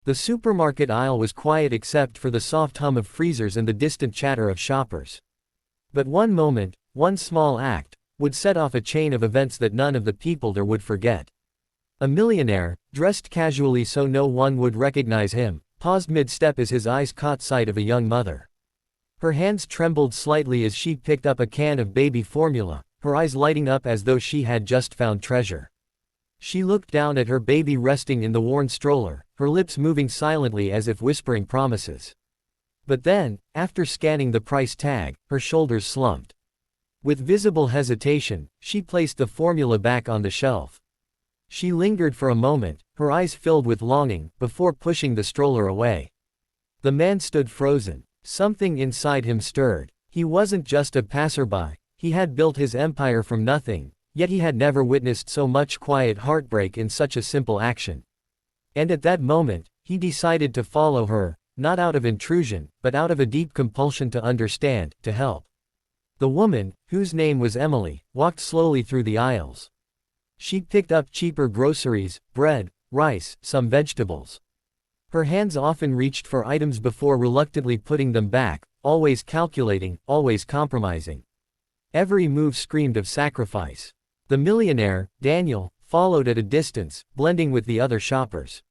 The supermarket aisle was quiet except for the soft hum of freezers and the distant chatter of shoppers. But one moment, one small act, would set off a chain of events that none of the people there would forget. A millionaire, dressed casually so no one would recognize him, paused mid-step as his eyes caught sight of a young mother. Her hands trembled slightly as she picked up a can of baby formula, her eyes lighting up as though she had just found treasure. She looked down at her baby resting in the worn stroller, her lips moving silently as if whispering promises. But then, after scanning the price tag, her shoulders slumped. With visible hesitation, she placed the formula back on the shelf. She lingered for a moment, her eyes filled with longing, before pushing the stroller away. The man stood frozen. Something inside him stirred. He wasn't just a passerby, he had built his empire from nothing, yet he had never witnessed so much quiet heartbreak in such a simple action. And at that moment, he decided to follow her, not out of intrusion, but out of a deep compulsion to understand, to help. The woman, whose name was Emily, walked slowly through the aisles. She picked up cheaper groceries, bread, rice, some vegetables. Her hands often reached for items before reluctantly putting them back, always calculating, always compromising. Every move screamed of sacrifice. The millionaire, Daniel, followed at a distance, blending with the other shoppers.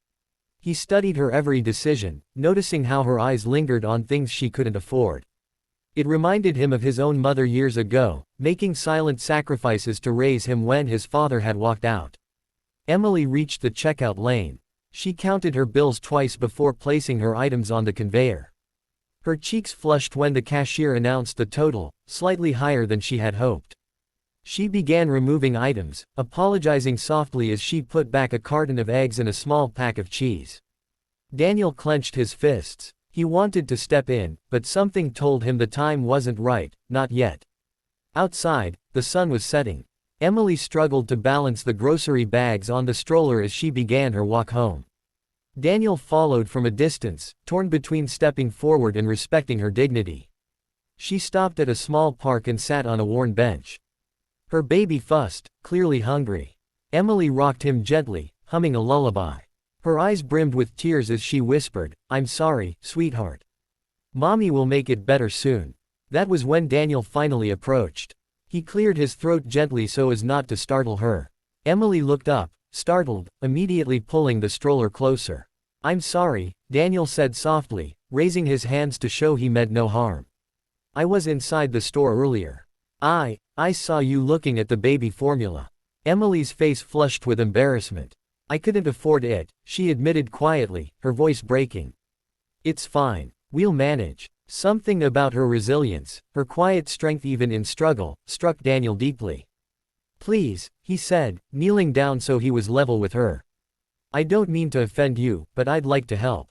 He studied her every decision, noticing how her eyes lingered on things she couldn't afford. It reminded him of his own mother years ago, making silent sacrifices to raise him when his father had walked out. Emily reached the checkout lane. She counted her bills twice before placing her items on the conveyor. Her cheeks flushed when the cashier announced the total, slightly higher than she had hoped. She began removing items, apologizing softly as she put back a carton of eggs and a small pack of cheese. Daniel clenched his fists. He wanted to step in, but something told him the time wasn't right, not yet. Outside, the sun was setting. Emily struggled to balance the grocery bags on the stroller as she began her walk home. Daniel followed from a distance, torn between stepping forward and respecting her dignity. She stopped at a small park and sat on a worn bench. Her baby fussed, clearly hungry. Emily rocked him gently, humming a lullaby. Her eyes brimmed with tears as she whispered, "I'm sorry, sweetheart. Mommy will make it better soon." That was when Daniel finally approached. He cleared his throat gently so as not to startle her. Emily looked up, startled, immediately pulling the stroller closer. "I'm sorry," Daniel said softly, raising his hands to show he meant no harm. "I was inside the store earlier. I saw you looking at the baby formula." Emily's face flushed with embarrassment. "I couldn't afford it," she admitted quietly, her voice breaking. "It's fine. We'll manage." Something about her resilience, her quiet strength even in struggle, struck Daniel deeply. "Please," he said, kneeling down so he was level with her. "I don't mean to offend you, but I'd like to help."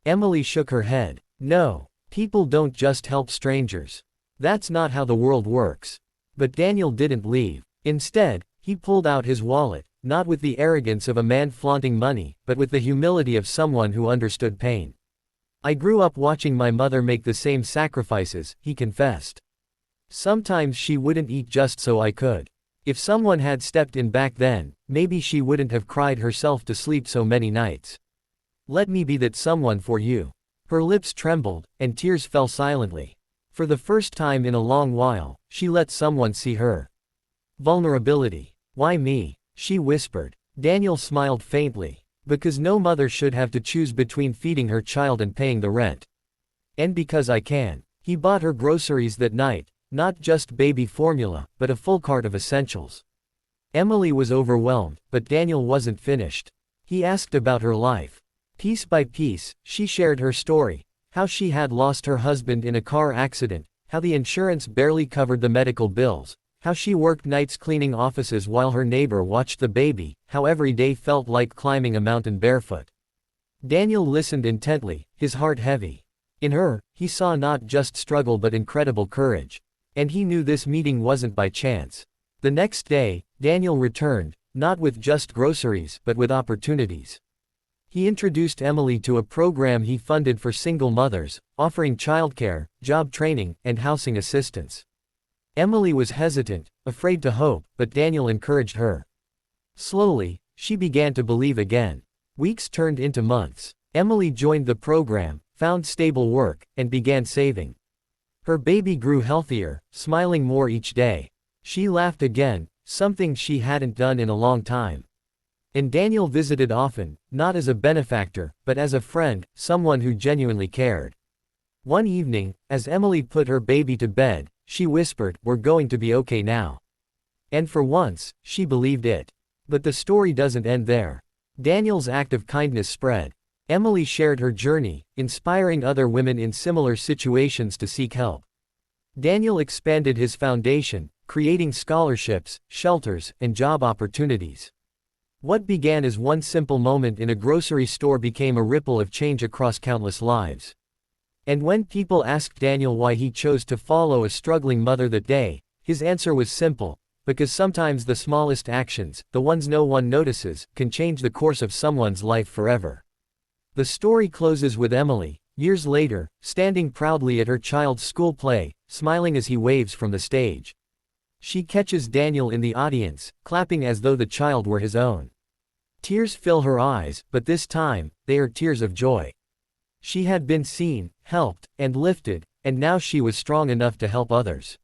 Emily shook her head. "No, people don't just help strangers. That's not how the world works." But Daniel didn't leave. Instead, he pulled out his wallet, not with the arrogance of a man flaunting money, but with the humility of someone who understood pain. "I grew up watching my mother make the same sacrifices," he confessed. "Sometimes she wouldn't eat just so I could. If someone had stepped in back then, maybe she wouldn't have cried herself to sleep so many nights. Let me be that someone for you." Her lips trembled, and tears fell silently. For the first time in a long while, she let someone see her vulnerability. "Why me?" she whispered. Daniel smiled faintly. "Because no mother should have to choose between feeding her child and paying the rent. And because I can." He bought her groceries that night, not just baby formula, but a full cart of essentials. Emily was overwhelmed, but Daniel wasn't finished. He asked about her life. Piece by piece, she shared her story, how she had lost her husband in a car accident, how the insurance barely covered the medical bills, how she worked nights cleaning offices while her neighbor watched the baby, how every day felt like climbing a mountain barefoot. Daniel listened intently, his heart heavy. In her, he saw not just struggle but incredible courage. And he knew this meeting wasn't by chance. The next day, Daniel returned, not with just groceries but with opportunities. He introduced Emily to a program he funded for single mothers, offering childcare, job training, and housing assistance. Emily was hesitant, afraid to hope, but Daniel encouraged her. Slowly, she began to believe again. Weeks turned into months. Emily joined the program, found stable work, and began saving. Her baby grew healthier, smiling more each day. She laughed again, something she hadn't done in a long time. And Daniel visited often, not as a benefactor, but as a friend, someone who genuinely cared. One evening, as Emily put her baby to bed, she whispered, "We're going to be okay now." And for once, she believed it. But the story doesn't end there. Daniel's act of kindness spread. Emily shared her journey, inspiring other women in similar situations to seek help. Daniel expanded his foundation, creating scholarships, shelters, and job opportunities. What began as one simple moment in a grocery store became a ripple of change across countless lives. And when people asked Daniel why he chose to follow a struggling mother that day, his answer was simple: because sometimes the smallest actions, the ones no one notices, can change the course of someone's life forever. The story closes with Emily, years later, standing proudly at her child's school play, smiling as he waves from the stage. She catches Daniel in the audience, clapping as though the child were his own. Tears fill her eyes, but this time, they are tears of joy. She had been seen, helped, and lifted, and now she was strong enough to help others.